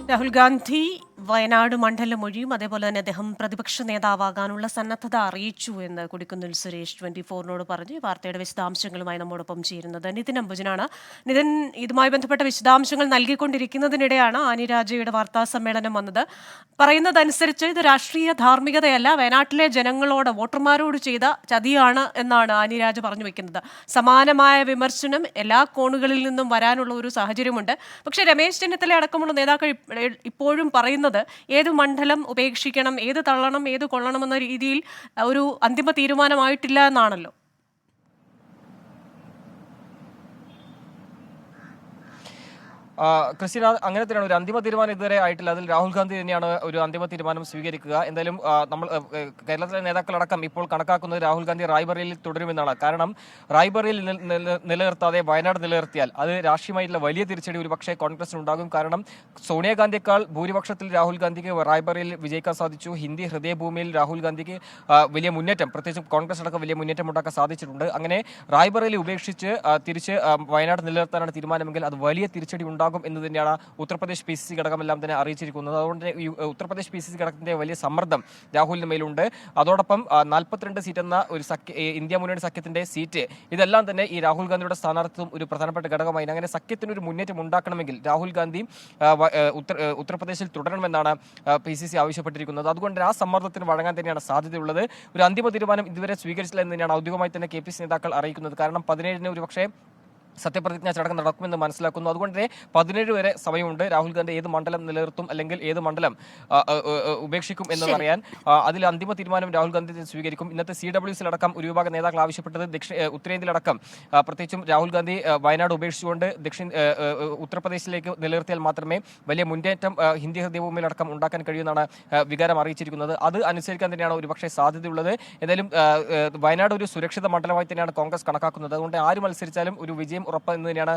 രാഹുൽ ഗാന്ധി വയനാട് മണ്ഡലം ഒഴിയും, അതേപോലെ തന്നെ അദ്ദേഹം പ്രതിപക്ഷ നേതാവാകാനുള്ള സന്നദ്ധത അറിയിച്ചു എന്ന് കൊടിക്കുന്നിൽ സുരേഷ് 24-നോട് പറഞ്ഞു. ഈ വാർത്തയുടെ വിശദാംശങ്ങളുമായി നമ്മോടൊപ്പം ചേരുന്നത് നിതിൻ അംബുജനാണ്. നിതിൻ, ഇതുമായി ബന്ധപ്പെട്ട വിശദാംശങ്ങൾ നൽകിക്കൊണ്ടിരിക്കുന്നതിനിടെയാണ് ആനി രാജയുടെ വാർത്താ സമ്മേളനം വന്നത്. പറയുന്നതനുസരിച്ച് ഇത് രാഷ്ട്രീയ ധാർമ്മികതയല്ല, വയനാട്ടിലെ ജനങ്ങളോട്, വോട്ടർമാരോട് ചെയ്ത ചതിയാണ് എന്നാണ് ആനി രാജ പറഞ്ഞു വെക്കുന്നത്. സമാനമായ വിമർശനം എല്ലാ കോണുകളിൽ നിന്നും വരാനുള്ള ഒരു സാഹചര്യമുണ്ട്. പക്ഷേ രമേശ് ചെന്നിത്തല അടക്കമുള്ള നേതാക്കൾ ഇപ്പോഴും പറയുന്നത് ഏത് മണ്ഡലം ഉപേക്ഷിക്കണം, ഏത് തള്ളണം, ഏത് കൊള്ളണമെന്ന രീതിയിൽ ഒരു അന്തിമ തീരുമാനമായിട്ടില്ല എന്നാണല്ലോ. ക്രിസ്ത്യന, അങ്ങനെ തന്നെയാണ്. ഒരു അന്തിമ തീരുമാനം ഇതുവരെ ആയിട്ടില്ല. അതിൽ രാഹുൽ ഗാന്ധി തന്നെയാണ് ഒരു അന്തിമ തീരുമാനം സ്വീകരിക്കുക. എന്തായാലും നമ്മൾ കേരളത്തിലെ നേതാക്കളടക്കം ഇപ്പോൾ കണക്കാക്കുന്നത് രാഹുൽ ഗാന്ധി റായ്ബറേലിയിൽ തുടരുമെന്നാണ്. കാരണം റായ്ബറേലിൽ നിലനിർത്താതെ വയനാട് നിലനിർത്തിയാൽ അത് രാഷ്ട്രീയമായിട്ടുള്ള വലിയ തിരിച്ചടി ഒരുപക്ഷെ കോൺഗ്രസിനുണ്ടാകും. കാരണം സോണിയാഗാന്ധിയേക്കാൾ ഭൂരിപക്ഷത്തിൽ രാഹുൽ ഗാന്ധിക്ക് റായ്ബറേലിൽ വിജയിക്കാൻ സാധിച്ചു. ഹിന്ദി ഹൃദയഭൂമിയിൽ രാഹുൽ ഗാന്ധിക്ക് വലിയ മുന്നേറ്റം, പ്രത്യേകിച്ചും കോൺഗ്രസ് അടക്കം വലിയ മുന്നേറ്റം ഉണ്ടാക്കാൻ സാധിച്ചിട്ടുണ്ട്. അങ്ങനെ റായ്ബറേലി ഉപേക്ഷിച്ച് തിരിച്ച് വയനാട് നിലനിർത്താനാണ് തീരുമാനമെങ്കിൽ അത് വലിയ തിരിച്ചടി ഉണ്ടാകും എന്ന് തന്നെയാണ് ഉത്തർപ്രദേശ് PCC ഘടകമെല്ലാം തന്നെ അറിയിച്ചിരിക്കുന്നത്. അതുകൊണ്ട് ഉത്തർപ്രദേശ് PCC ഘടകത്തിന്റെ വലിയ സമ്മർദ്ദം രാഹുലിന് മേലുണ്ട്. അതോടൊപ്പം 42 സീറ്റ് എന്ന ഒരു ഇന്ത്യ മുന്നണി സഖ്യത്തിന്റെ സീറ്റ്, ഇതെല്ലാം തന്നെ ഈ രാഹുൽ ഗാന്ധിയുടെ സ്ഥാനാർത്ഥിത്വം ഒരു പ്രധാനപ്പെട്ട ഘടകമായി. അങ്ങനെ സഖ്യത്തിന് ഒരു മുന്നേറ്റം ഉണ്ടാക്കണമെങ്കിൽ രാഹുൽ ഗാന്ധി ഉത്തർപ്രദേശിൽ തുടരണമെന്നാണ് PCC ആവശ്യപ്പെട്ടിരിക്കുന്നത്. അതുകൊണ്ട് ആ സമ്മർദ്ദത്തിന് വഴങ്ങാൻ തന്നെയാണ് സാധ്യതയുള്ളത്. ഒരു അന്തിമ തീരുമാനം ഇതുവരെ സ്വീകരിച്ചില്ല എന്ന് തന്നെയാണ് ഔദ്യോഗികമായി തന്നെ KPC നേതാക്കൾ അറിയിക്കുന്നത്. കാരണം 17-ന് ഒരുപക്ഷെ സത്യപ്രതിജ്ഞാ ചടങ്ങ് നടക്കുമെന്ന് മനസ്സിലാക്കുന്നു. അതുകൊണ്ട് 17 വരെ സമയമുണ്ട് രാഹുൽ ഗാന്ധി ഏത് മണ്ഡലം നിലനിർത്തും അല്ലെങ്കിൽ ഏത് മണ്ഡലം ഉപേക്ഷിക്കും എന്ന് പറയാൻ. അതിൽ അന്തിമ തീരുമാനം രാഹുൽ ഗാന്ധി സ്വീകരിക്കും. ഇന്നത്തെ CWC അടക്കം ഒരു വിഭാഗം നേതാക്കൾ ആവശ്യപ്പെട്ടത് ഉത്തരേന്ത്യയിലടക്കം പ്രത്യേകിച്ചും രാഹുൽ ഗാന്ധി വയനാട് ഉപേക്ഷിച്ചുകൊണ്ട് ഉത്തർപ്രദേശിലേക്ക് നിലനിർത്തിയാൽ മാത്രമേ വലിയ മുന്നേറ്റം ഹിന്ദി ഹൃദയഭൂമിയിലടക്കം ഉണ്ടാക്കാൻ കഴിയുമെന്നാണ് വികാരം അറിയിച്ചിരിക്കുന്നത്. അത് അനുസരിക്കാൻ തന്നെയാണ് ഒരുപക്ഷെ സാധ്യതയുള്ളത്. ഏതായാലും വയനാട് ഒരു സുരക്ഷിത മണ്ഡലമായി തന്നെയാണ് കോൺഗ്രസ് കണക്കാക്കുന്നത്. അതുകൊണ്ട് ആര് മത്സരിച്ചാലും ഒരു വിജയം ഉറപ്പ് എന്ന് തന്നെയാണ്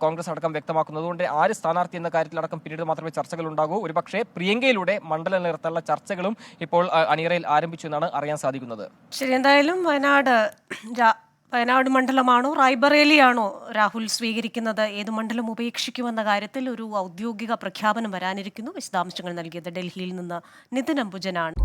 കോൺഗ്രസ് അടക്കം വ്യക്തമാക്കുന്നത്. അതുകൊണ്ട് ആര് സ്ഥാനാർത്ഥി എന്ന കാര്യത്തിലടക്കം പിന്നീട് മാത്രമേ ചർച്ചകൾ ഉണ്ടാകൂ. ഒരുപക്ഷെ പ്രിയങ്കയിലൂടെ മണ്ഡലം നിലനിർത്താനുള്ള ചർച്ചകളും ഇപ്പോൾ അണിയറയിൽ ആരംഭിച്ചു എന്നാണ് അറിയാൻ സാധിക്കുന്നത്. ശരി, എന്തായാലും വയനാട് മണ്ഡലമാണോ റായ്ബറേലിയാണോ രാഹുൽ സ്വീകരിക്കുന്നത്, ഏത് മണ്ഡലം ഉപേക്ഷിക്കുമെന്ന കാര്യത്തിൽ ഒരു ഔദ്യോഗിക പ്രഖ്യാപനം വരാനിരിക്കുന്നു. വിശദാംശങ്ങൾ നൽകിയത് ഡൽഹിയിൽ നിന്ന് നിതിൻ അംബുജനാണ്.